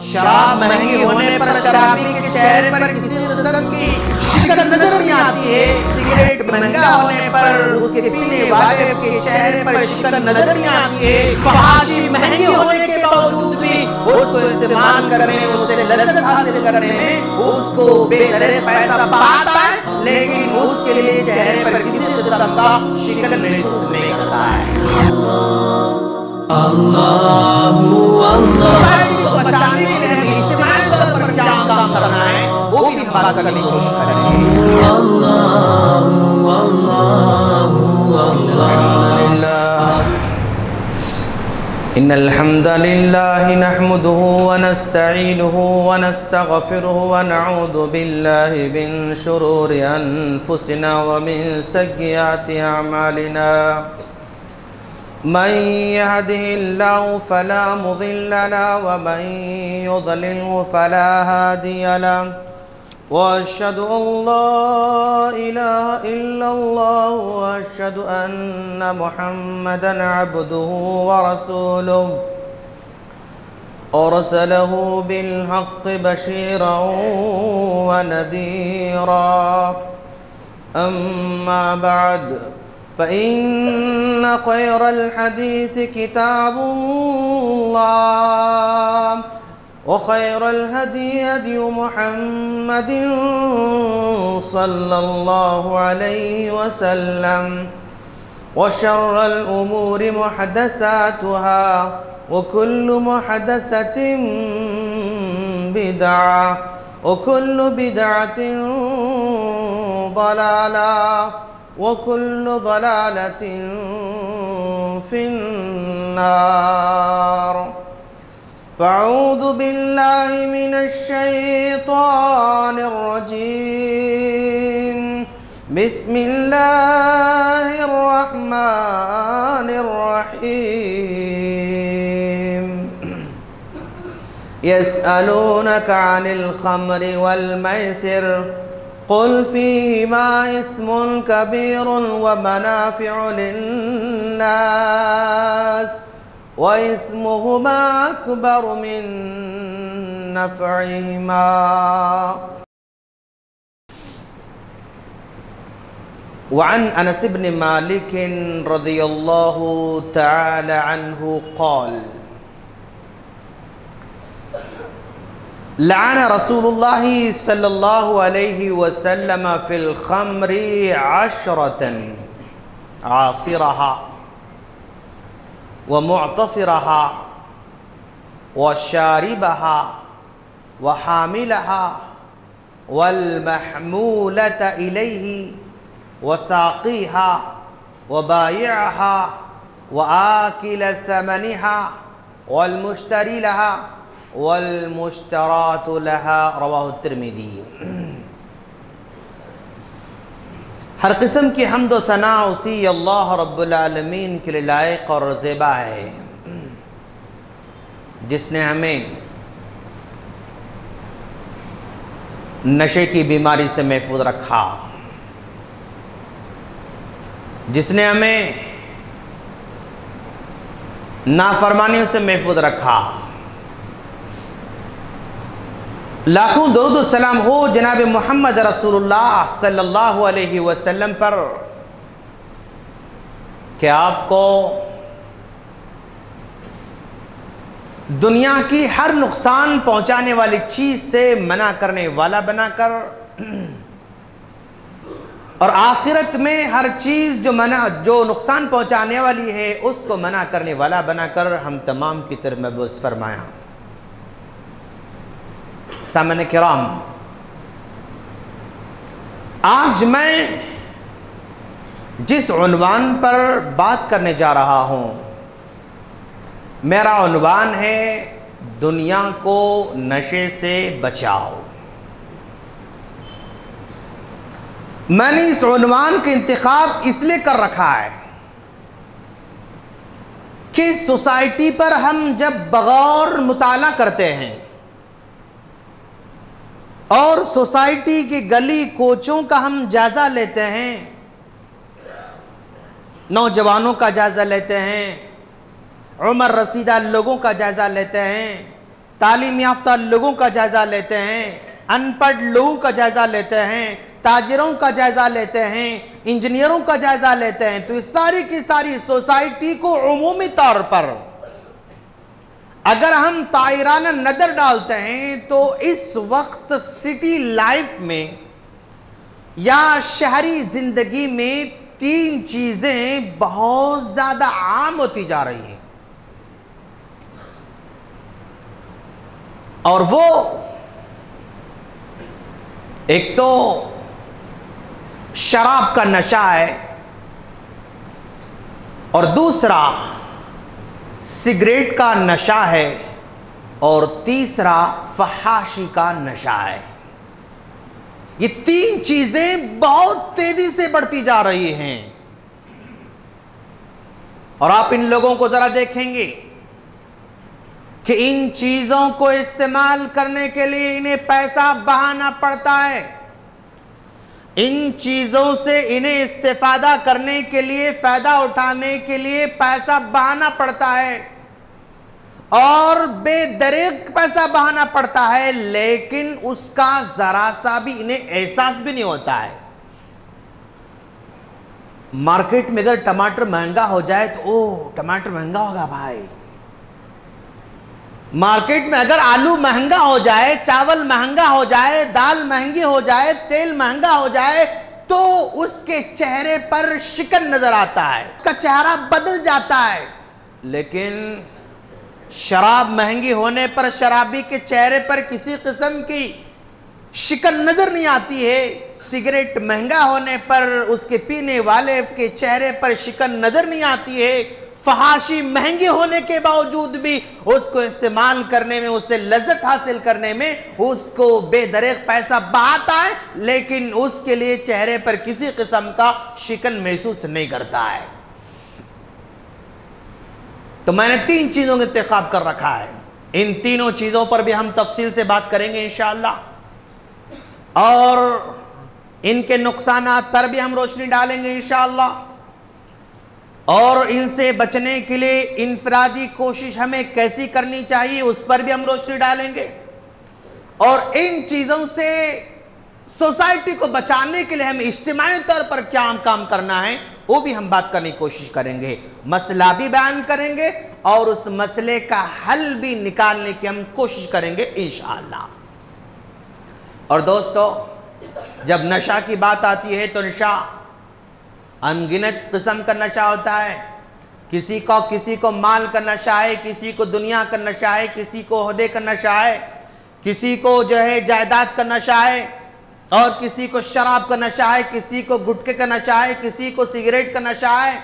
शराब महंगी होने पर शराबी के चेहरे पर किसी किस्म की शिकन नजर नहीं आती है। सिगरेट महंगा होने पर उसके पीने वाले के चेहरे पर शिकन नजर नहीं आती है। फहाशी महंगी होने के बावजूद भी उसको इस्तेमाल करने में, उससे लज्जत हासिल करने में उसको बेदरे पैसा पाता है, लेकिन उसके लिए चेहरे पर किसी किस्म का शिकन महसूस नहीं करता है। सोसाइटी को बचाने के लिए हमें इज्तिमाई तौर पर क्या काम करना है वो भी हम बात करने की कोशिश करेंगे। इन्नल हम्दलिल्लाहि नहमदुहु व नस्तईनुहु व नस्तगफिरुहु व नऊज़ु बिल्लाहि मिन शुरूरि अनफुसिना व मिन सय्यिआति अअमालिना। मन यहदिहिल्लाहु फला मुदिल्ल लहु व मन युद्लिल्हु फला हादिय लहु व अशहदु अल्ला इलाहा इल्लल्लाहु व अशहदु अन्ना मुहम्मदन अब्दुहु व रसूलुहु अरसलहु बिल हक़्क़ि बशीरन व नज़ीरा। अम्मा बअद फ़इन्न ख़ैरल हदीस किताबुल्लाह व खैरल हदी हदी मुहम्मदिन सल्लल्लाहु अलैहि वसल्लम व शर्रल उमूरि मुहदसातुहा व कुल्लु मुहदसतिन बिदअह व कुल्लु बिदअतिन ज़लाला व कुल्लु ज़लालतिन फिन्नार। फ़अऊज़ु बिल्लाहि मिनश शैतानिर रजीम। बिस्मिल्लाहिर रहमानिर रहीम। यसअलूनका अनिल खम्रि वल मैसिर क़ुल फ़ीहिमा इस्मुन कबीरुन व मनाफ़िउ लिन्नास व इस्मुहुमा अकबरु मिन नफ़इहिमा। वअन अनस इब्न मालिक रज़ियल्लाहु तआला अन्हु क़ाल लअन रसूलुल्लाहि सल्लल्लाहु अलैहि वसल्लम फ़िल ख़म्रि अशरतन आसिरहा व मुअतसिरहा व शारिबहा व हामिलहा वल महमूलत इलैहि व साक़ीहा व बायिअहा व आकिल समनिहा वल मुश्तरी लहा वल मुश्तरातु लहा। रवाहु तिर्मिज़ी। हर किस्म की हम्द व सना उसी अल्लाह रब्बुल आलमीन के लिए लायक और ज़ेबा है, जिसने हमें नशे की बीमारी से महफूज रखा, जिसने हमें नाफरमानियों से महफूज रखा। लाखों दरूद सलाम हो जनाब मोहम्मद रसूलुल्लाह सल्लल्लाहु अलैहि वसल्लम पर कि आपको दुनिया की हर नुकसान पहुंचाने वाली चीज़ से मना करने वाला बनाकर और आखिरत में हर चीज़ जो नुकसान पहुंचाने वाली है उसको मना करने वाला बनाकर हम तमाम की तरफ मबूस फरमाया। सामने किराम, आज मैं जिस उन्वान पर बात करने जा रहा हूं, मेरा उन्वान है दुनिया को नशे से बचाओ। मैंने इस उन्वान का इंतखाब इसलिए कर रखा है कि सोसाइटी पर हम जब बगौर मुताला करते हैं और सोसाइटी की गली कोचों का हम जायज़ा लेते हैं, नौजवानों का जायज़ा लेते हैं, उम्र रसीदा लोगों का जायज़ा लेते हैं, तालीम याफ्ता लोगों का जायजा लेते हैं, अनपढ़ लोगों का जायजा लेते हैं, ताजिरों का जायजा लेते हैं, इंजीनियरों का जायजा लेते हैं, तो इस सारी की सारी सोसाइटी को उमूमी तौर पर अगर हम तायराना नजर डालते हैं तो इस वक्त सिटी लाइफ में या शहरी जिंदगी में 3 चीजें बहुत ज्यादा आम होती जा रही हैं, और वो एक तो शराब का नशा है, और दूसरा सिगरेट का नशा है, और तीसरा फहाशी का नशा है। ये 3 चीजें बहुत तेजी से बढ़ती जा रही हैं, और आप इन लोगों को जरा देखेंगे कि इन चीजों को इस्तेमाल करने के लिए इन्हें पैसा बहाना पड़ता है, इन चीजों से इन्हें इस्तेफादा करने के लिए, फायदा उठाने के लिए पैसा बहाना पड़ता है, और बेदरीग पैसा बहाना पड़ता है, लेकिन उसका जरा सा भी इन्हें एहसास भी नहीं होता है। मार्केट में अगर टमाटर महंगा हो जाए तो ओह टमाटर महंगा होगा भाई, मार्केट में अगर आलू महंगा हो जाए, चावल महंगा हो जाए, दाल महंगी हो जाए, तेल महंगा हो जाए, तो उसके चेहरे पर शिकन नजर आता है, उसका चेहरा बदल जाता है। लेकिन शराब महंगी होने पर शराबी के चेहरे पर किसी किस्म की शिकन नजर नहीं आती है, सिगरेट महंगा होने पर उसके पीने वाले के चेहरे पर शिकन नजर नहीं आती है, फहाशी महंगी होने के बावजूद भी उसको इस्तेमाल करने में, उससे लज्जत हासिल करने में उसको बेदरीग पैसा बहाता है, लेकिन उसके लिए चेहरे पर किसी किस्म का शिकन महसूस नहीं करता है। तो मैंने 3 चीजों का इंतखाब कर रखा है, इन तीनों चीजों पर भी हम तफसील से बात करेंगे इंशाअल्लाह, और इनके नुकसानात पर भी हम रोशनी डालेंगे इंशाअल्लाह, और इनसे बचने के लिए इनफरादी कोशिश हमें कैसी करनी चाहिए उस पर भी हम रोशनी डालेंगे, और इन चीज़ों से सोसाइटी को बचाने के लिए हमें इज्तिमाई तौर पर क्या काम करना है वो भी हम बात करने की कोशिश करेंगे, मसला भी बयान करेंगे, और उस मसले का हल भी निकालने की हम कोशिश करेंगे इंशाअल्लाह। और दोस्तों, जब नशा की बात आती है तो नशा अनगिनत किस्म का नशा होता है। किसी को माल का नशा है, किसी को दुनिया का नशा है, किसी को ओहदे का नशा है, किसी को जो है जायदाद का नशा है, और किसी को शराब का नशा है, किसी को गुटखे का नशा है, किसी को सिगरेट का नशा है।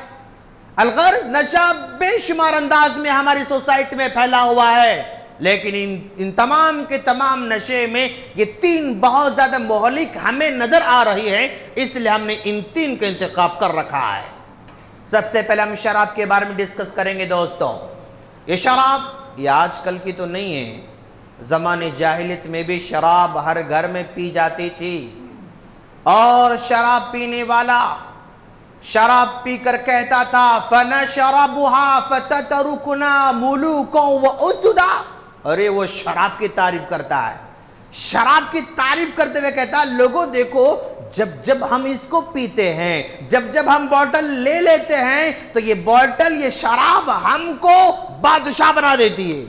अलगर्ज नशा बेशुमार अंदाज में हमारी सोसाइटी में फैला हुआ है, लेकिन इन तमाम के तमाम नशे में ये 3 बहुत ज्यादा मोहलिक हमें नजर आ रही है, इसलिए हमने इन 3 का इंतखाब कर रखा है। सबसे पहले हम शराब के बारे में डिस्कस करेंगे। दोस्तों, ये शराब ये आजकल की तो नहीं है, ज़माने जाहिलियत में भी शराब हर घर में पी जाती थी, और शराब पीने वाला शराब पीकर कहता था फनशरबुहा फततरुकुना मुलूका व उसदा। अरे वो शराब की तारीफ करता है, शराब की तारीफ करते हुए कहता है लोगों देखो, जब जब हम इसको पीते हैं, जब जब हम बोतल ले लेते हैं, तो ये बोतल, ये शराब हमको बादशाह बना देती है,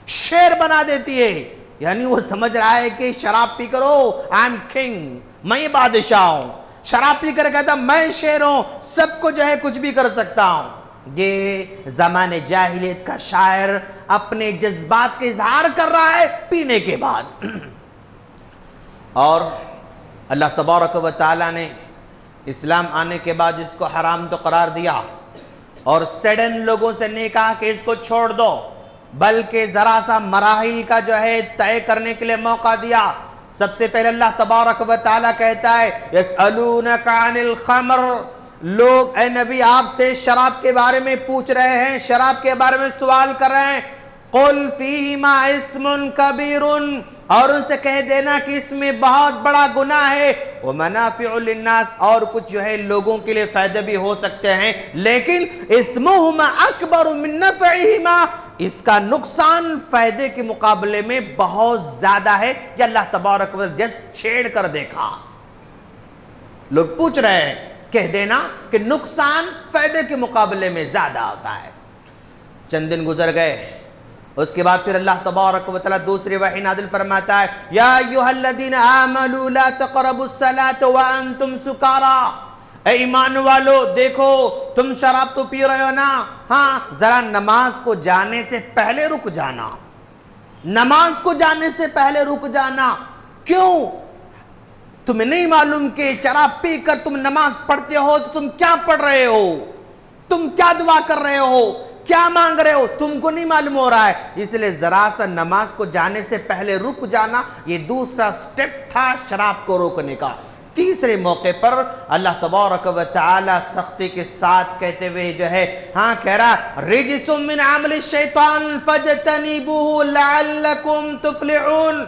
शेर बना देती है। यानी वो समझ रहा है कि शराब पी करो, आई एम किंग, मैं बादशाह हूं। शराब पी कर कहता मैं शेर हूं, सबको जो है कुछ भी कर सकता हूं। ये ज़माने जाहिलियत का शायर अपने जज्बात के इजहार कर रहा है पीने के बाद। और अल्लाह तबारक व तआला ने इस्लाम आने के बाद इसको हराम तो करार दिया, और सडन लोगों से नहीं कहा कि इसको छोड़ दो, बल्कि ज़रा सा मराहिल का जो है तय करने के लिए मौका दिया। सबसे पहले अल्लाह तबारक व तआला कहता है यसअलूनका अनिल खम्र, लोग ए नबी आपसे शराब के बारे में पूछ रहे हैं, शराब के बारे में सवाल कर रहे हैं। कुल फीहिमा इस्मुन कबीरुन, और उनसे कह देना कि इसमें बहुत बड़ा गुनाह है, व मनाफिउ लिन्नास, और कुछ जो है लोगों के लिए फायदे भी हो सकते हैं, लेकिन इस्मुहुमा अकबर मिन नफ़इहिमा, इसका नुकसान फायदे के मुकाबले में बहुत ज्यादा है। कि अल्लाह तबारक व तआला छेड़ कर देखा, लोग पूछ रहे हैं, कह देना कि नुकसान फायदे के मुकाबले में ज्यादा होता है। चंद दिन गुजर गए, उसके बाद फिर अल्लाह तबारक व तआला दूसरी वही नाज़िल फरमाता है, या अय्युहल्लज़ीना आमनू ला तक़रबुस्सलात व अंतुम सुकारा, ऐ ईमान वालो देखो तुम शराब तो पी रहे हो ना, हाँ जरा नमाज को जाने से पहले रुक जाना, नमाज को जाने से पहले रुक जाना। क्यों? तुम्हें नहीं मालूम कि शराब पीकर तुम नमाज पढ़ते हो तो तुम क्या पढ़ रहे हो, तुम क्या दुआ कर रहे हो, क्या मांग रहे हो, तुमको नहीं मालूम हो रहा है। इसलिए जरा सा नमाज को जाने से पहले रुक जाना, ये दूसरा स्टेप था शराब को रोकने का। तीसरे मौके पर अल्लाह तबारक व तआला सख्ती के साथ कहते हुए जो है, हाँ कह रहा, रिजसुम मिन अमलि शैतान फजतनिबूहु लअल्लकुम तुफ्लिहून,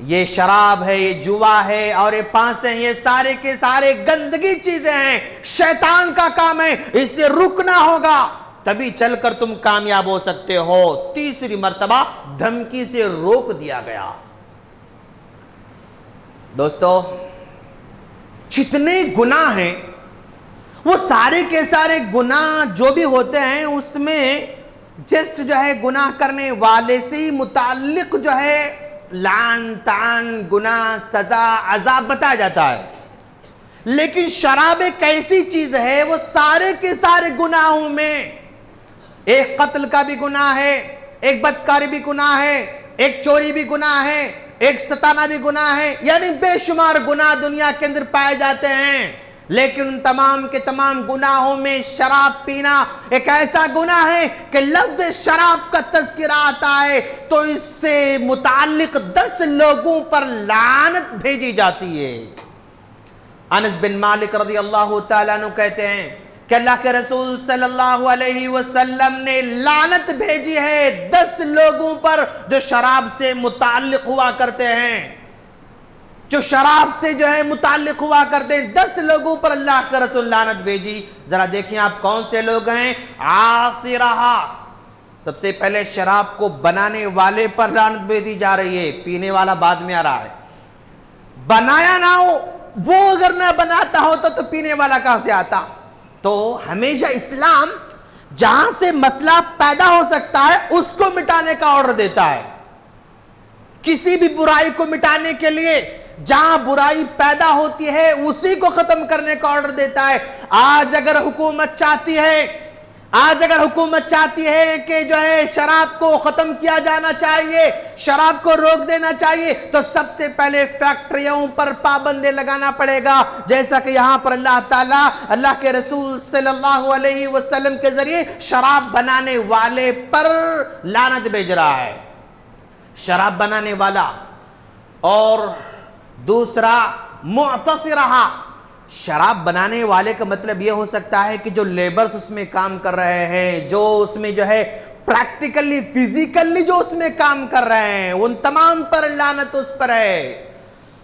ये शराब है, ये जुआ है और ये पांसे हैं, ये सारे के सारे गंदगी चीजें हैं, शैतान का काम है, इससे रुकना होगा, तभी चलकर तुम कामयाब हो सकते हो। तीसरी मर्तबा धमकी से रोक दिया गया। दोस्तों, जितने गुनाह हैं वो सारे के सारे गुनाह जो भी होते हैं उसमें जस्ट जो है गुनाह करने वाले से ही मुताल्लिक जो है लान तान गुनाह सजा अजाब बताया जाता है। लेकिन शराब एक ऐसी चीज है, वो सारे के सारे गुनाहों में, एक कत्ल का भी गुनाह है, एक बदकारी भी गुनाह है, एक चोरी भी गुनाह है, एक सताना भी गुनाह है, यानी बेशुमार गुनाह दुनिया के अंदर पाए जाते हैं। लेकिन उन तमाम के तमाम गुनाहों में शराब पीना एक ऐसा गुनाह है कि लफ्ज़ शराब का तज़किरा आता है तो इससे मुताल्लिक 10 लोगों पर लानत भेजी जाती है। अनस बिन मालिक रज़ी अल्लाह तआला अन्हु कहते हैं कि अल्लाह के रसूल सल्लल्लाहु अलैहि वसल्लम ने लानत भेजी है 10 लोगों पर जो शराब से मुताल्लिक हुआ करते हैं, जो शराब से जो है मुताल्लिक हुआ करते हैं। 10 लोगों पर अल्लाह का रसूल लानत भेजी। जरा देखिए आप कौन से लोग हैं। आसिरहा, सबसे पहले शराब को बनाने वाले पर लानत भेजी जा रही है, पीने वाला बाद में आ रहा है। बनाया ना हो, वो अगर ना बनाता होता तो पीने वाला कहां से आता। तो हमेशा इस्लाम जहां से मसला पैदा हो सकता है उसको मिटाने का ऑर्डर देता है। किसी भी बुराई को मिटाने के लिए जहां बुराई पैदा होती है उसी को खत्म करने का ऑर्डर देता है। आज अगर हुकूमत चाहती है कि जो है शराब को खत्म किया जाना चाहिए, शराब को रोक देना चाहिए, तो सबसे पहले फैक्ट्रियों पर पाबंदी लगाना पड़ेगा। जैसा कि यहां पर अल्लाह ताला अल्लाह के रसूल सल्लल्लाहु अलैहि वसल्लम के जरिए शराब बनाने वाले पर लानत भेज रहा है, शराब बनाने वाला। और दूसरा मुअतसिरहा, शराब बनाने वाले का मतलब यह हो सकता है कि जो लेबर्स उसमें काम कर रहे हैं, जो उसमें जो है प्रैक्टिकली फिजिकली जो उसमें काम कर रहे हैं, उन तमाम पर लानत उस पर है।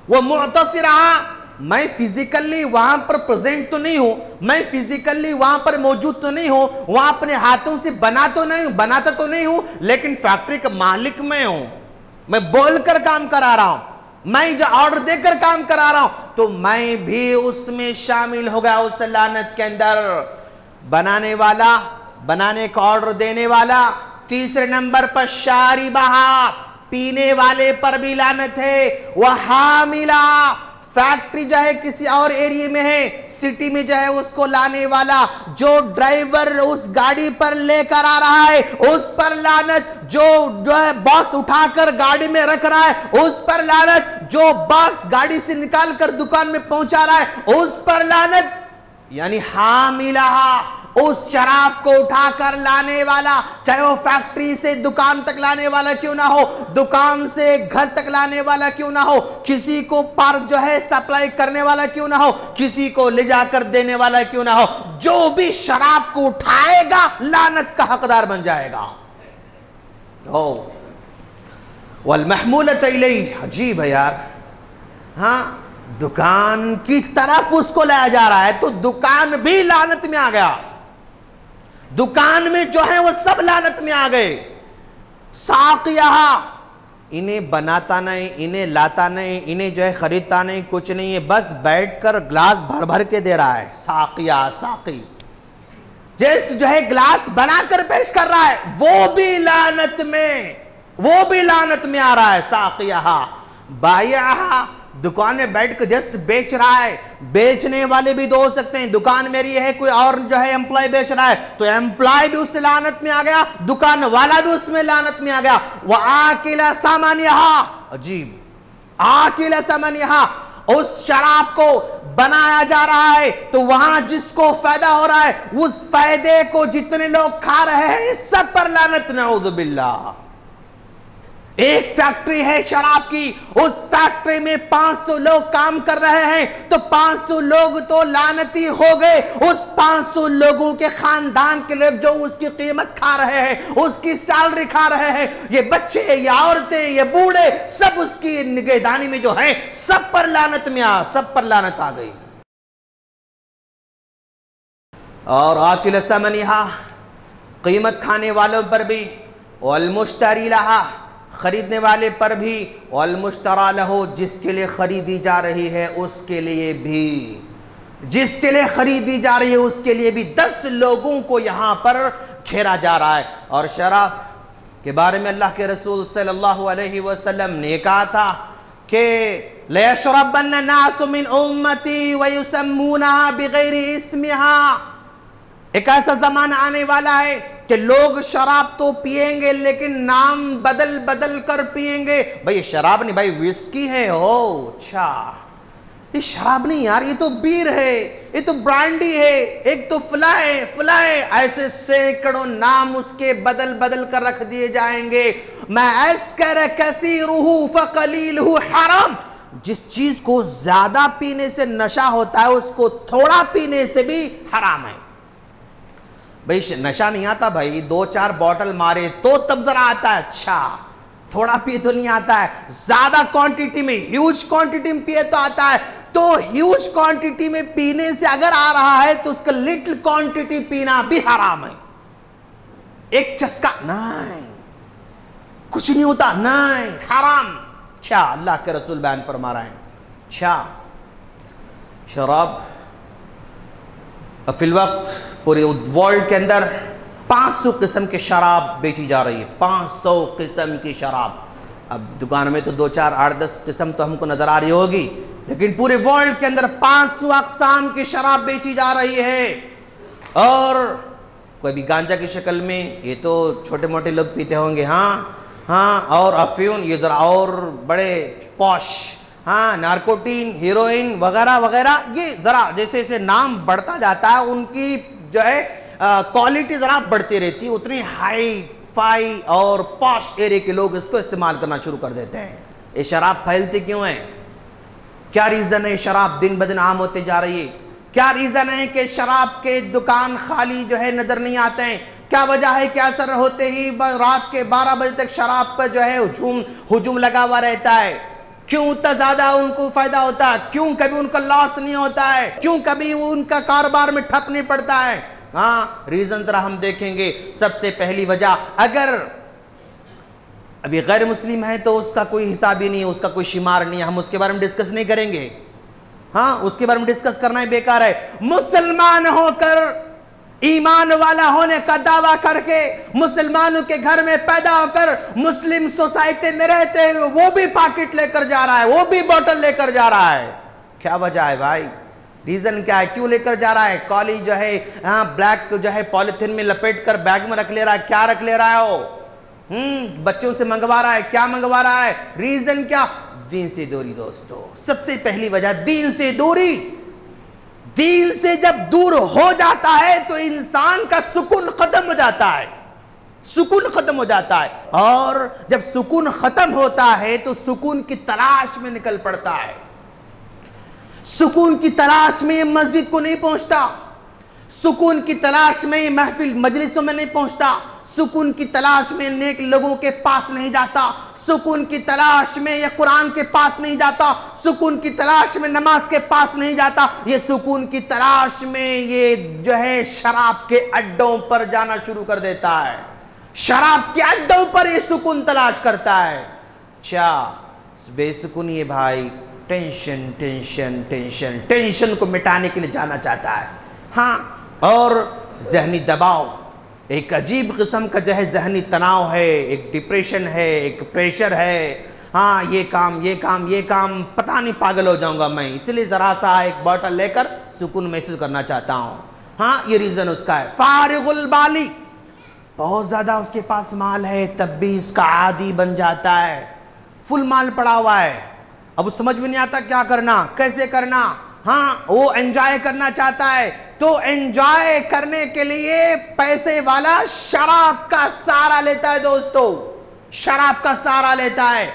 वो मुअतसिरहा, मैं फिजिकली वहां पर प्रेजेंट तो नहीं हूं, मैं फिजिकली वहां पर मौजूद तो नहीं हूं, वहां अपने हाथों से बनाता तो नहीं हूं, लेकिन फैक्ट्री का मालिक मैं हूं, मैं बोलकर काम करा रहा हूं, मैं जो ऑर्डर देकर काम करा रहा हूं, तो मैं भी उसमें शामिल हो गया उस लानत के अंदर। बनाने वाला, बनाने का ऑर्डर देने वाला। तीसरे नंबर पर शारिबहा, पीने वाले पर भी लानत है। वह हामिला, फैक्ट्री जो है किसी और एरिया में है, सिटी में जो है उसको लाने वाला, जो ड्राइवर उस गाड़ी पर लेकर आ रहा है उस पर लानत, जो है बॉक्स उठाकर गाड़ी में रख रहा है उस पर लानत, जो बॉक्स गाड़ी से निकाल कर दुकान में पहुंचा रहा है उस पर लानत। यानी हामिला, उस शराब को उठाकर लाने वाला, चाहे वो फैक्ट्री से दुकान तक लाने वाला क्यों ना हो, दुकान से घर तक लाने वाला क्यों ना हो, किसी को पार जो है सप्लाई करने वाला क्यों ना हो, किसी को ले जाकर देने वाला क्यों ना हो, जो भी शराब को उठाएगा लानत का हकदार बन जाएगा। ओ वल महमूलत इलैहि, अजीब है यार। हाँ, दुकान की तरफ उसको लाया जा रहा है तो दुकान भी लानत में आ गया। दुकान में जो है वो सब लानत में आ गए। साक़िया, इन्हें बनाता नहीं, इन्हें लाता नहीं, इन्हें जो है खरीदता नहीं, कुछ नहीं है, बस बैठकर ग्लास भर भर के दे रहा है। साक़िया, साक़ी जस्ट जो है ग्लास बनाकर पेश कर रहा है, वो भी लानत में आ रहा है। साक़िया, बायहा, दुकान में बैठ कर जस्ट बेच रहा है। बेचने वाले भी दो हो सकते हैं, दुकान मेरी है, कोई और जो है एम्प्लॉय बेच रहा है तो एम्प्लॉय भी उससे लानत में आ गया, दुकान वाला भी उसमें लानत में आ गया। वह आकिला सामान्यहा, अजीब, आकिला सामान्यहा, उस शराब को बनाया जा रहा है तो वहां जिसको फायदा हो रहा है उस फायदे को जितने लोग खा रहे हैं सब पर लानत, नऊज़ु बिल्लाह। एक फैक्ट्री है शराब की, उस फैक्ट्री में 500 लोग काम कर रहे हैं तो 500 लोग तो लानती हो गए। उस 500 लोगों के खानदान के लोग जो उसकी कीमत खा रहे हैं, उसकी सैलरी खा रहे हैं, ये बच्चे, ये औरतें, ये बूढ़े, सब उसकी निगहदानी में जो है सब पर लानत आ गई। और आकिल समनिहा, कीमत खाने वालों पर भी, वल मुश्तरी लहा, खरीदने वाले पर भी, वल मुश्तरा लहू, जिसके लिए खरीदी जा रही है उसके लिए भी, जिसके लिए खरीदी जा रही है उसके लिए भी 10 लोगों को यहां पर घेरा जा रहा है। और शराब के बारे में अल्लाह के रसूल सल्लल्लाहु अलैहि वसल्लम ने कहा था कि लयशरबन्ना नासु मिन उम्मती व युसम्मूनहा बिगैरि इस्मिहा, एक ऐसा जमाना आने वाला है कि लोग शराब तो पिएंगे लेकिन नाम बदल बदल कर पिएंगे। भाई ये शराब नहीं, भाई विस्की है। ओ अच्छा, ये शराब नहीं यार, ये तो बीर है, ये तो ब्रांडी है, एक तो फला है, ऐसे सैकड़ों नाम उसके बदल बदल कर रख दिए जाएंगे। मैं अस्कर कसीरुहु फकलीलहु हराम, जिस चीज को ज्यादा पीने से नशा होता है उसको थोड़ा पीने से भी हराम है। भाई नशा नहीं आता भाई, 2-4 बॉटल मारे तो तब जरा आता है, अच्छा थोड़ा पिए तो नहीं आता है, ज्यादा क्वांटिटी में, ह्यूज क्वांटिटी में पिए तो आता है। तो ह्यूज क्वांटिटी में पीने से अगर आ रहा है तो उसका लिटिल क्वांटिटी पीना भी हराम है। एक चस्का नहीं, कुछ नहीं होता, नहीं, हराम। अच्छा, अल्लाह के रसूल बयान फरमा रहे हैं। अच्छा, शराब फिल वक्त पूरे वर्ल्ड के अंदर 500 किस्म की शराब बेची जा रही है, 500 किस्म की शराब। अब दुकान में तो 2-4, 8-10 किस्म तो हमको नजर आ रही होगी, लेकिन पूरे वर्ल्ड के अंदर 500 अक़साम की शराब बेची जा रही है। और कोई भी गांजा की शक्ल में, ये तो छोटे मोटे लोग पीते होंगे, हाँ, और अफ्यून, ये जरा और बड़े पॉश, हाँ, नारकोटीन, हीरोइन वगैरह वगैरह, ये जरा जैसे जैसे नाम बढ़ता जाता है उनकी जो है क्वालिटी जरा बढ़ती रहती है, उतनी हाई फाई और पॉश एरिया के लोग इसको इस्तेमाल करना शुरू कर देते हैं। ये शराब फैलती क्यों है? क्या रीजन है शराब दिन ब दिन आम होते जा रही है? क्या रीजन है कि शराब के दुकान खाली जो है नजर नहीं आते हैं? क्या वजह है कि असर होते ही रात के 12 बजे तक शराब पर जो है हुजूम लगा हुआ रहता है? क्यों उतना ज्यादा उनको फायदा होता है? क्यों कभी उनका लॉस नहीं होता है? क्यों कभी उनका कारोबार में ठप नहीं पड़ता है? हाँ, रीजन जरा हम देखेंगे। सबसे पहली वजह, अगर अभी गैर मुस्लिम है तो उसका कोई हिसाब ही नहीं है, उसका कोई शुमार नहीं है, हम उसके बारे में डिस्कस नहीं करेंगे। हाँ, उसके बारे में डिस्कस करना ही बेकार है। मुसलमान होकर, ईमान वाला होने का दावा करके, मुसलमानों के घर में पैदा होकर मुस्लिम सोसाइटी में रहते हुए वो भी पैकेट लेकर जा रहा है, वो भी बोतल लेकर जा रहा है। क्या वजह है भाई? रीजन क्या है? क्यों लेकर जा रहा है? कॉली जो है ब्लैक जो है पॉलिथीन में लपेट कर बैग में रख ले रहा है। क्या रख ले रहा है वो? बच्चों से मंगवा रहा है। क्या मंगवा रहा है? रीजन क्या? दीन से दूरी। दोस्तों, सबसे पहली वजह दीन से दूरी। दीन से जब दूर हो जाता है तो इंसान का सुकून खत्म हो जाता है, सुकून खत्म हो जाता है। और जब सुकून खत्म होता है तो सुकून की तलाश में निकल पड़ता है। सुकून की तलाश में मस्जिद को नहीं पहुंचता, सुकून की तलाश में महफिल मजलिसों में नहीं पहुंचता, सुकून की तलाश में नेक लोगों के पास नहीं जाता, सुकून की तलाश में ये कुरान के पास नहीं जाता, सुकून की तलाश में नमाज के पास नहीं जाता, ये सुकून की तलाश में ये जो है शराब के अड्डों पर जाना शुरू कर देता है, शराब के अड्डों पर ये सुकून तलाश करता है। अच्छा, बेसुकूनी है भाई, टेंशन टेंशन टेंशन, टेंशन को मिटाने के लिए जाना चाहता है। हाँ, और जहनी दबाव, एक अजीब किस्म का जो है जहनी तनाव है, एक डिप्रेशन है, एक प्रेशर है। हाँ, ये काम ये काम ये काम, पता नहीं पागल हो जाऊंगा मैं, इसलिए ज़रा सा एक बॉटल लेकर सुकून महसूस करना चाहता हूँ। हाँ, ये रीज़न उसका है। फारिगुल बाली, बहुत ज़्यादा उसके पास माल है तब भी इसका आदी बन जाता है, फुल माल पड़ा हुआ है, अब समझ में नहीं आता क्या करना कैसे करना। हाँ, वो एंजॉय करना चाहता है तो एंजॉय करने के लिए पैसे वाला शराब का सहारा लेता है दोस्तों, शराब का सहारा लेता है।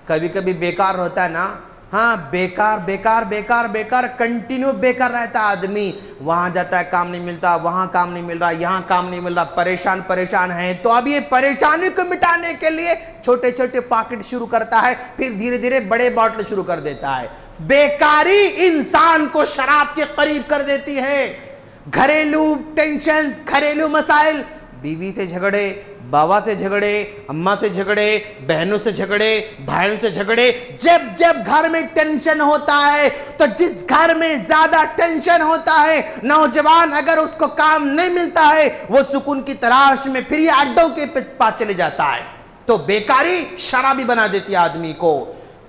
कभी कभी बेकार होता है ना, हाँ, बेकार बेकार बेकार बेकार, कंटिन्यू बेकार रहता है आदमी, वहां जाता है काम नहीं मिलता, वहां काम नहीं मिल रहा, यहाँ काम नहीं मिल रहा, परेशान परेशान है। तो अब ये परेशानी को मिटाने के लिए छोटे छोटे पॉकेट शुरू करता है, फिर धीरे धीरे बड़े बॉटल शुरू कर देता है। बेकारी इंसान को शराब के करीब कर देती है। घरेलू टेंशन, घरेलू मसाइल, बीवी से झगड़े, बाबा से झगड़े, अम्मा से झगड़े, बहनों से झगड़े, भाइयों से झगड़े, जब जब घर में टेंशन होता है, तो जिस घर में ज्यादा टेंशन होता है, नौजवान अगर उसको काम नहीं मिलता है, वो सुकून की तलाश में फिर ये अड्डों के पास चले जाता है। तो बेकारी शराबी बना देती है आदमी को।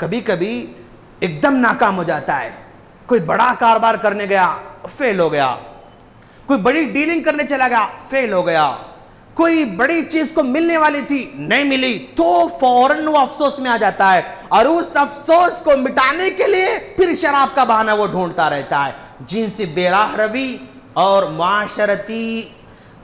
कभी कभी एकदम नाकाम हो जाता है, कोई बड़ा कारोबार करने गया, फेल हो गया, कोई बड़ी डीलिंग करने चला गया, फेल हो गया, कोई बड़ी चीज को मिलने वाली थी नहीं मिली, तो फौरन वो अफसोस में आ जाता है, और उस अफसोस को मिटाने के लिए फिर शराब का बहाना वो ढूंढता रहता है। जिनसे बेराह रवी और मुआशरती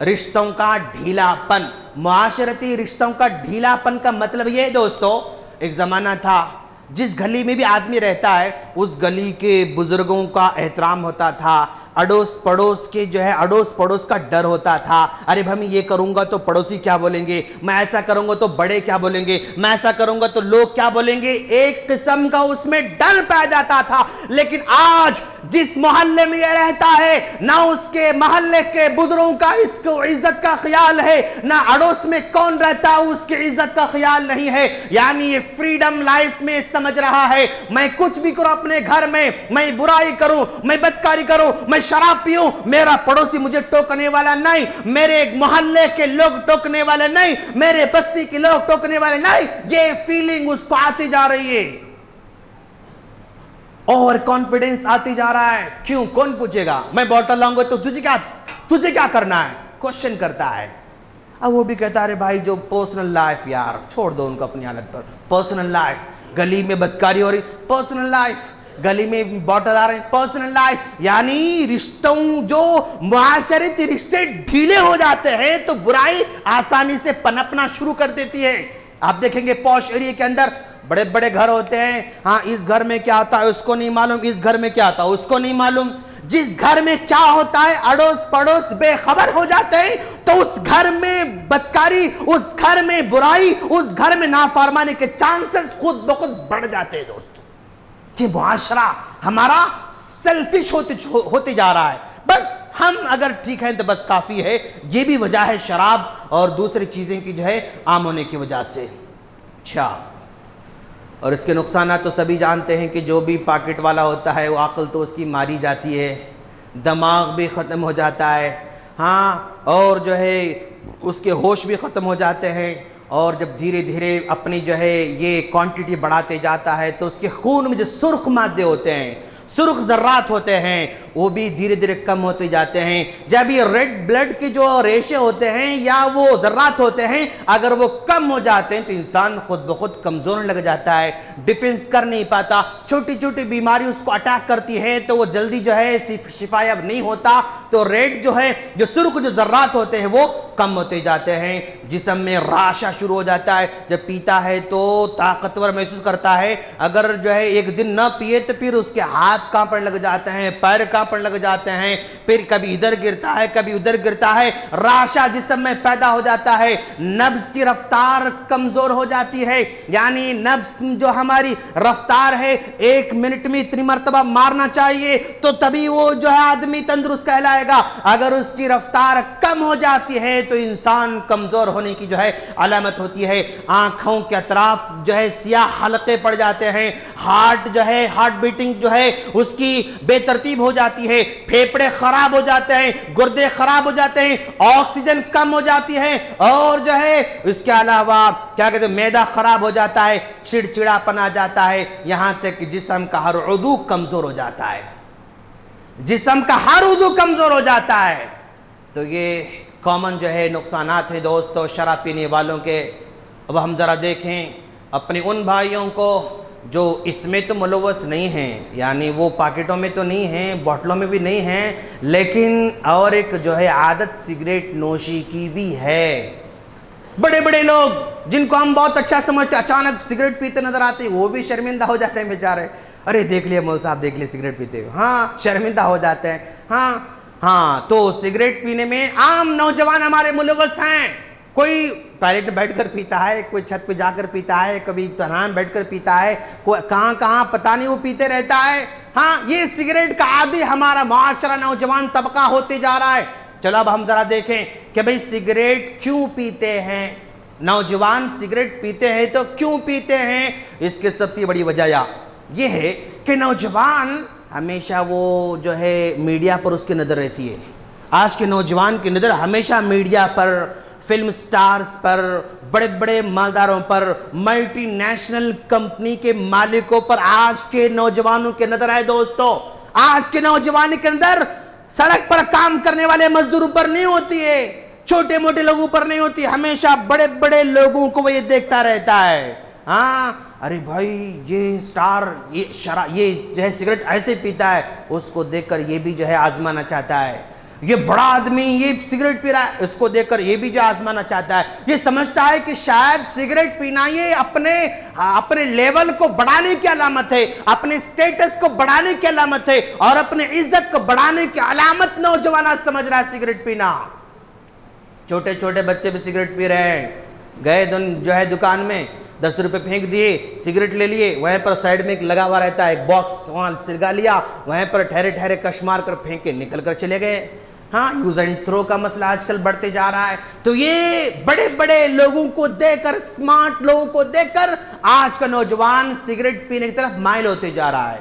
रिश्तों का ढीलापन, मुआशरती रिश्तों का ढीलापन का मतलब ये है दोस्तों, एक जमाना था जिस गली में भी आदमी रहता है उस गली के बुजुर्गों का एहतराम होता था, अड़ोस पड़ोस के जो है अड़ोस पड़ोस का डर होता था। अरे भाई मैं ये करूंगा तो पड़ोसी क्या बोलेंगे, मैं ऐसा करूंगा तो बड़े क्या बोलेंगे, मैं ऐसा करूंगा तो लोग क्या बोलेंगे, एक किस्म का उसमें डर पा जाता था। लेकिन आज जिस मोहल्ले में ये रहता है, ना उसके मोहल्ले के बुजुर्गों का इसको इज्जत का ख्याल है, ना अड़ोस में कौन रहता है उसकी इज्जत का ख्याल नहीं है। यानी ये फ्रीडम लाइफ में समझ रहा है, मैं कुछ भी करूं अपने घर में, मैं बुराई करूं, मैं बदकारी करूं, मैं शराब पीऊं, मेरा पड़ोसी मुझे टोकने वाला नहीं, मेरे मोहल्ले के लोग टोकने वाले नहीं, मेरे बस्ती के लोग टोकने वाले नहीं। ये फीलिंग उसको आती जा रही है, ओवर कॉन्फिडेंस आती जा रहा है। क्यों, कौन पूछेगा, मैं बॉटल लाऊंगा तो तुझे क्या करना है, क्वेश्चन करता है। अब वो भी कहता है अरे भाई जो पर्सनल लाइफ, यार छोड़ दो उनको अपनी हालत पर, पर्सनल लाइफ, गली में बदकारी हो रही, पर्सनल लाइफ, गली में बॉटल आ रहे, पर्सनल लाइफ। यानी रिश्तों, जो मुआशरती रिश्ते ढीले हो जाते हैं तो बुराई आसानी से पनपना शुरू कर देती है। आप देखेंगे पॉश एरिया के अंदर बड़े बड़े घर होते हैं, हाँ इस घर में क्या आता है उसको नहीं मालूम, इस घर में क्या आता है उसको नहीं मालूम। जिस घर में क्या होता है अड़ोस पड़ोस बेखबर हो जाते हैं, तो उस घर में बदकारी, उस घर में बुराई, उस घर में नाफरमानी के चांसेस खुद ब खुद बढ़ जाते हैं दोस्तों। कि मुआशरा हमारा सेल्फिश होते जा रहा है, बस हम अगर ठीक हैं तो बस काफी है। ये भी वजह है शराब और दूसरी चीजें की जो है आम होने की वजह से। अच्छा, और इसके नुकसान तो सभी जानते हैं कि जो भी पॉकेट वाला होता है वो अक्ल तो उसकी मारी जाती है, दिमाग भी ख़त्म हो जाता है, हाँ, और जो है उसके होश भी ख़त्म हो जाते हैं। और जब धीरे धीरे अपनी जो है ये क्वांटिटी बढ़ाते जाता है तो उसके खून में जो सुर्ख मादे होते हैं, सुर्ख ज़र्रात होते हैं, वो भी धीरे धीरे कम होते जाते हैं। जब ये रेड ब्लड के जो रेशे होते हैं या वो ज़र्रात होते हैं, अगर वो कम हो जाते हैं तो इंसान खुद ब खुद कमज़ोर लग जाता है, डिफेंस कर नहीं पाता, छोटी छोटी बीमारी उसको अटैक करती है तो वो जल्दी जो है शिफायाब नहीं होता, तो रेड जो है, जो सुर्ख जो जर्रात होते हैं वो कम होते जाते हैं। जिस्म में राशा शुरू हो जाता है, जब पीता है तो ताकतवर महसूस करता है। अगर जो है एक दिन ना पिए तो फिर उसके हाथ कांपने लग जाते हैं, पैर कांपने लग जाते हैं, फिर कभी इधर गिरता है कभी उधर गिरता है, राशा जिस्म में पैदा हो जाता है। नब्ज की रफ्तार कमजोर हो जाती है, यानी नब्ज जो हमारी रफ्तार है 1 मिनट में इतनी मर्तबा मारना चाहिए तो तभी वो जो है आदमी तंदुरुस्त कहलाएगा। अगर उसकी रफ्तार कम हो जाती है तो इंसान कमजोर होने की जो है अलामत होती है। आंखों के अतराफ जो है सियाह हलके पड़ जाते हैं, हार्ट जो है, हार्ट बीटिंग जो है उसकी बेतरतीब हो जाती है, फेफड़े खराब हो जाते हैं, गुर्दे खराब हो जाते हैं, ऑक्सीजन कम हो जाती है, और जो है इसके अलावा क्या कहते हैं, मैदा खराब हो जाता है, चिड़चिड़ापन आ जाता है, यहां तक कि जिस्म का हर उज़ू कमजोर हो जाता है, जिस्म का हर उज़ू कमजोर हो जाता है। तो ये कॉमन जो है नुकसानात हैं दोस्तों शराब पीने वालों के। अब हम ज़रा देखें अपने उन भाइयों को जो इसमें तो मुलव्वस नहीं हैं, यानी वो पॉकेटों में तो नहीं हैं, बोतलों में भी नहीं हैं, लेकिन और एक जो है आदत सिगरेट नोशी की भी है। बड़े बड़े लोग जिनको हम बहुत अच्छा समझते हैं अचानक सिगरेट पीते नजर आते हैं, वो भी शर्मिंदा हो जाते हैं बेचारे। अरे देख लिया मौल साहब, देख लिया सिगरेट पीते हुए, हाँ शर्मिंदा हो जाते हैं। हाँ, तो सिगरेट पीने में आम नौजवान हमारे मुलव्वस हैं। कोई टॉयलेट में बैठकर पीता है, कोई छत पे जाकर पीता है, कभी तन्हा में बैठकर पीता है, कोई कहाँ कहाँ पता नहीं वो पीते रहता है। हाँ, ये सिगरेट का आदी हमारा माशरा नौजवान तबका होते जा रहा है। चलो अब हम जरा देखें कि भाई सिगरेट क्यों पीते हैं, नौजवान सिगरेट पीते हैं तो क्यों पीते हैं। इसकी सबसे बड़ी वजह यह है कि नौजवान हमेशा वो जो है मीडिया पर उसकी नज़र रहती है। आज के नौजवान की नज़र हमेशा मीडिया पर, फिल्म स्टार्स पर, बड़े बड़े मालदारों पर, मल्टीनेशनल कंपनी के मालिकों पर आज के नौजवानों की नज़र है दोस्तों। आज के नौजवान के अंदर सड़क पर काम करने वाले मजदूरों पर नहीं होती है, छोटे मोटे लोगों पर नहीं होती, हमेशा बड़े बड़े लोगों को वो ये देखता रहता है। हाँ, अरे भाई ये स्टार ये जो है सिगरेट ऐसे पीता है, उसको देखकर ये भी जो है आजमाना चाहता है। ये बड़ा आदमी ये सिगरेट पी रहा है, इसको देखकर ये भी जो आजमाना चाहता है। ये समझता है कि शायद सिगरेट पीना ये अपने लेवल को बढ़ाने की अलामत है, अपने स्टेटस को बढ़ाने की अलामत है, और अपने इज्जत को बढ़ाने की अलामत नौजवान आज समझ रहा है सिगरेट पीना। छोटे छोटे बच्चे भी सिगरेट पी रहे हैं। गए जो है दुकान में 10 रुपये फेंक दिए, सिगरेट ले लिए, वहीं पर साइड में एक लगा हुआ रहता है एक बॉक्स, वहाँ सिरगा लिया, वहीं पर ठहरे ठहरे कश मार कर फेंक के निकल कर चले गए। हाँ, यूज एंड थ्रो का मसला आजकल बढ़ते जा रहा है। तो ये बड़े बड़े लोगों को देखकर, स्मार्ट लोगों को देखकर आज का नौजवान सिगरेट पीने की तरफ माइल होते जा रहा है।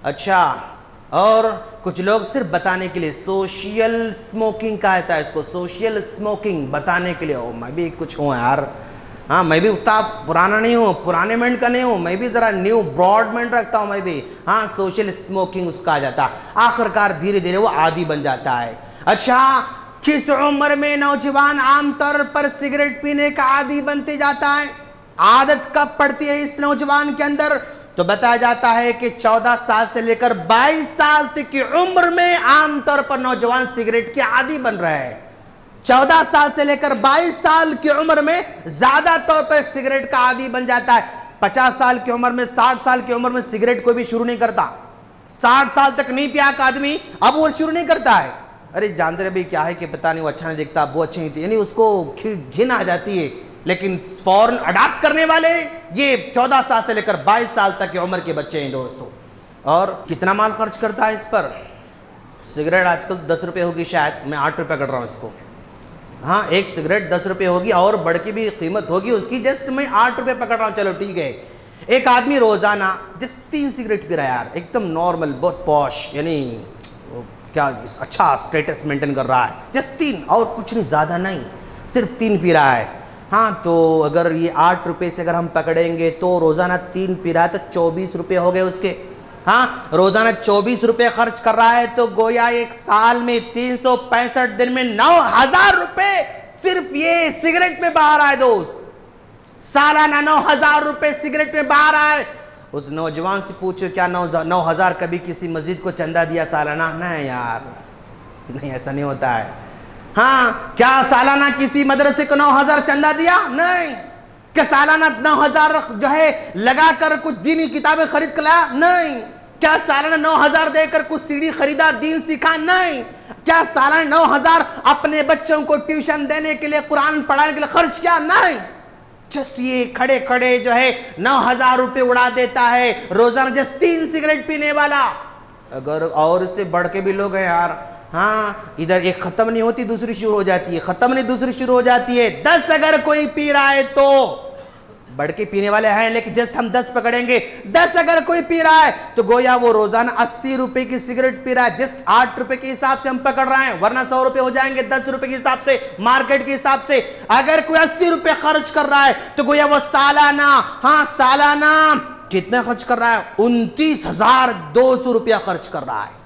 अच्छा, और कुछ लोग सिर्फ बताने के लिए सोशल स्मोकिंग कहता है इसको, सोशल स्मोकिंग बताने के लिए, ओ मैं भी कुछ हूँ यार, हाँ मैं भी उतना पुराना नहीं हूँ, पुराने माइंड का नहीं हूँ, मैं भी ज़रा न्यू ब्रॉड माइंड रखता हूँ मैं भी। हाँ, सोशल स्मोकिंग उसको कहा जाता है। आखिरकार धीरे धीरे वो आदी बन जाता है। अच्छा, किस उम्र में नौजवान आमतौर पर सिगरेट पीने का आदी बनते जाता है, आदत कब पड़ती है इस नौजवान के अंदर, तो बताया जाता है कि 14 साल से लेकर 22 साल तक की उम्र में आमतौर पर नौजवान सिगरेट के आदी बन रहे हैं। 14 साल से लेकर 22 साल की उम्र में ज्यादा तौर पर सिगरेट का आदी बन जाता है। 50 साल की उम्र में, 60 साल की उम्र में सिगरेट कोई भी शुरू नहीं करता। 60 साल तक नहीं पिया का आदमी अब वो शुरू नहीं करता है। अरे जानते रहे भाई क्या है कि पता नहीं वो अच्छा नहीं दिखता, वो अच्छी नहीं थी, यानी उसको घिन आ जाती है। लेकिन फौरन अडॉप्ट करने वाले ये 14 साल से लेकर 22 साल तक की उम्र के बच्चे हैं दोस्तों। और कितना माल खर्च करता है इस पर। सिगरेट आजकल 10 रुपये होगी शायद, मैं 8 रुपये कर रहा हूँ इसको। हाँ, एक सिगरेट 10 रुपये होगी और बढ़ की भी कीमत होगी उसकी, जस्ट मैं 8 रुपये पकड़ रहा हूँ, चलो ठीक है। एक आदमी रोजाना जस्ट 3 सिगरेट पी रहा है यार, एकदम नॉर्मल, बहुत पॉश, यानी क्या अच्छा स्टेटस मेंटेन कर रहा है, जस्ट 3 और कुछ नहीं, ज़्यादा नहीं, सिर्फ 3 पी रहा है। हाँ, तो अगर ये 8 रुपये से अगर हम पकड़ेंगे तो रोज़ाना 3 पी रहा है तो 24 रुपये हो गए उसके। हाँ, रोज़ाना 24 रुपये खर्च कर रहा है तो गोया एक साल में 365 दिन में 9,000 रुपये सिर्फ ये सिगरेट में बहा रहा है दोस्त। सालाना 9,000 रुपये सिगरेट में बहा रहा है। उस नौजवान से पूछो क्या 9,000 कभी किसी मस्जिद को चंदा दिया सालाना? नहीं यार, नहीं, ऐसा नहीं होता है। हाँ, क्या सालाना किसी मदरसे को 9,000 चंदा दिया? नहीं। क्या सालाना 9,000 जो है लगाकर कुछ दीनी किताबें खरीद कर लाया? नहीं। क्या सालाना 9,000 देकर कुछ सीढ़ी खरीदा, दीन सीखा? नहीं। क्या सालाना 9,000 अपने बच्चों को ट्यूशन देने के लिए, कुरान पढ़ाने के लिए खर्च किया? नहीं। जस्ट ये खड़े खड़े जो है 9,000 रुपए उड़ा देता है रोजाना, जस्ट 3 सिगरेट पीने वाला। अगर और इससे बढ़ के भी लोग हैं यार। हाँ, इधर एक खत्म नहीं होती दूसरी शुरू हो जाती है, खत्म नहीं दूसरी शुरू हो जाती है। 10 अगर कोई पी रहा है तो बढ़ के पीने वाले हैं, लेकिन जस्ट हम 10 पकड़ेंगे। 10 अगर कोई पी रहा है तो गोया वो रोजाना 80 रुपए की सिगरेट पी रहा है। जस्ट 8 रुपए के हिसाब से हम पकड़ रहे हैं, वरना 100 रुपए हो जाएंगे 10 रुपए के हिसाब से, मार्केट के हिसाब से। अगर कोई 80 रुपए खर्च कर रहा है तो गोया वो सालाना, हाँ सालाना कितना खर्च कर रहा है? 29,200 रुपया खर्च कर रहा है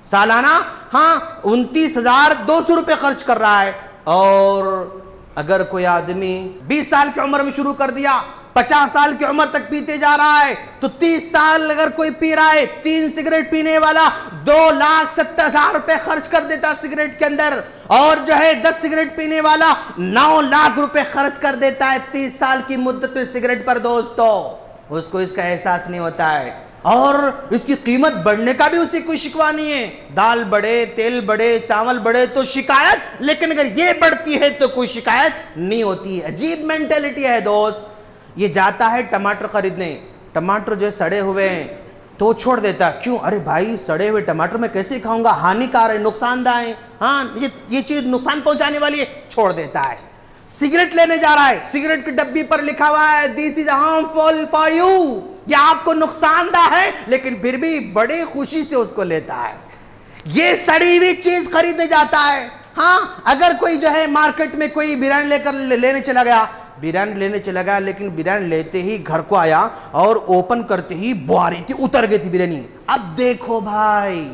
सालाना। हाँ, 29,200 रुपए खर्च कर रहा है। और अगर कोई आदमी 20 साल की उम्र में शुरू कर दिया, 50 साल की उम्र तक पीते जा रहा है, तो 30 साल अगर कोई पी रहा है, 3 सिगरेट पीने वाला 2,70,000 रुपए खर्च कर देता सिगरेट के अंदर। और जो है 10 सिगरेट पीने वाला 9 लाख रुपए खर्च कर देता है 30 साल की मुद्दत में सिगरेट पर। दोस्तों, उसको इसका एहसास नहीं होता है, और इसकी कीमत बढ़ने का भी उसे कोई शिकवा नहीं है। दाल बढ़े, तेल बढ़े, चावल बढ़े तो शिकायत, लेकिन अगर ये बढ़ती है तो कोई शिकायत नहीं होती। अजीब मेंटेलिटी है दोस्त। ये जाता है टमाटर खरीदने, टमाटर जो है सड़े हुए हैं तो छोड़ देता। क्यों? अरे भाई, सड़े हुए टमाटर मैं कैसे खाऊंगा, हानिकार है, नुकसानदायक है, हाँ ये चीज नुकसान पहुंचाने वाली है, छोड़ देता है। सिगरेट लेने जा रहा है, सिगरेट की डब्बी पर लिखा हुआ है this is harmful for you, ये आपको नुकसानदायक है, लेकिन फिर भी बड़ी खुशी से उसको लेता है। ये सड़ी हुई चीज खरीदने जाता है। हाँ, अगर कोई जो है मार्केट में कोई बिरयानी लेकर लेने चला गया, बिरयानी लेने चला गया, लेकिन बिरयानी लेते ही घर को आया और ओपन करते ही बुआरी थी, उतर गई थी बिरयानी। अब देखो भाई,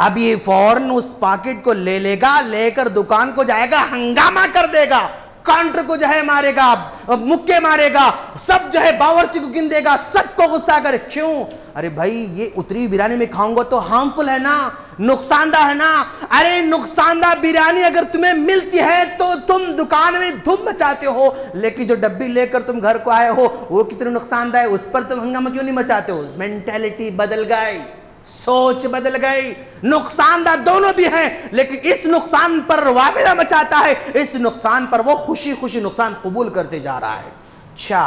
अब ये फौरन उस पैकेट को ले लेगा, लेकर दुकान को जाएगा, हंगामा कर देगा, काउंटर को जो है मारेगा, मुक्के मारेगा, सब जो है बावर्ची को गिन देगा, सबको गुस्सा करे। क्यों? अरे भाई, ये उतरी बिरयानी में खाऊंगा तो हार्मफुल है ना, नुकसानदायक है ना। अरे नुकसानदायक बिरयानी अगर तुम्हें मिलती है तो तुम दुकान में धूम मचाते हो, लेकिन जो डब्बी लेकर तुम घर को आए हो वो कितने नुकसानदायक, उस पर तुम हंगामा क्यों नहीं मचाते हो? मेंटेलिटी बदल गई, सोच बदल गई। नुकसानदार दोनों भी हैं, लेकिन इस नुकसान पर वाविला मचाता है, इस नुकसान पर वो खुशी खुशी नुकसान कबूल करते जा रहा है। अच्छा,